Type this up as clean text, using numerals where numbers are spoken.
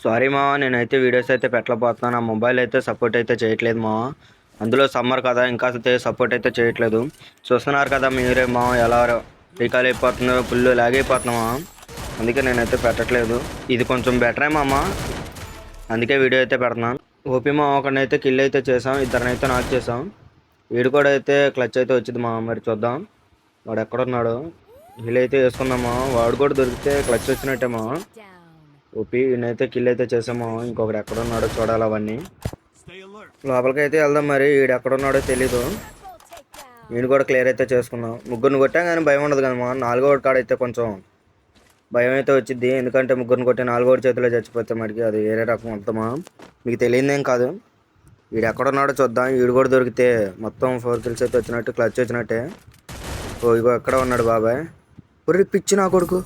Sorry మావా, నేనైతే videos అయితే పెట్టలేకపోతున్నాను. నా మొబైల్ అయితే సపోర్ట్ అయితే చేయట్లేదు మావా. అందులో సమ్మర్ కదా, ఇంకా సపోర్ట్ అయితే చేయట్లేదు. చూస్తున్నారు కదా మీరే మావా, ఎలా రీకాల్ అయిపోతుందో, ఫుల్ లాగ్ అయిపోతున్నామా. అందుకే నేనైతే పెట్టట్లేదు. ఇది కొంచెం బెటరే మామ, అందుకే వీడియో అయితే పెడుతున్నాను. ఓపీ మా ఒకరినైతే కిల్ అయితే చేసాం, ఇద్దరినైతే నాక్ చేసాం. వీడు కూడా అయితే క్లచ్ అయితే వచ్చింది మా, మరి చూద్దాం వాడు ఎక్కడున్నాడు. హిల్ అయితే వేసుకుందామా, వాడు కూడా దొరికితే క్లచ్ వచ్చినట్టే మా. ఓపీ వీడినైతే కిల్ అయితే చేసాము. ఇంకొకటి ఎక్కడున్నాడో చూడాలి. అవన్నీ లోపలికి అయితే వెళ్దాం. మరి వీడు ఎక్కడున్నాడో తెలీదు. వీడు కూడా క్లియర్ అయితే చేసుకున్నాం. ముగ్గురిని కొట్టాం కానీ భయం ఉండదు కదా మా. నాలుగో కాడైతే కొంచెం భయం అయితే వచ్చింది, ఎందుకంటే ముగ్గురిని కొట్టి నాలుగోడి చేతిలో చచ్చిపోతే మరికి అది వేరే రకం మొత్తమా. మీకు తెలియదేం కాదు. వీడు ఎక్కడున్నాడో చూద్దాం. వీడు కూడా దొరికితే మొత్తం 4 kills అయితే వచ్చినట్టు, క్లచ్ వచ్చినట్టే. ఓ ఇగో ఎక్కడ ఉన్నాడు బాబాయ్. ఒరే పిచ్చి నా కొడుకు.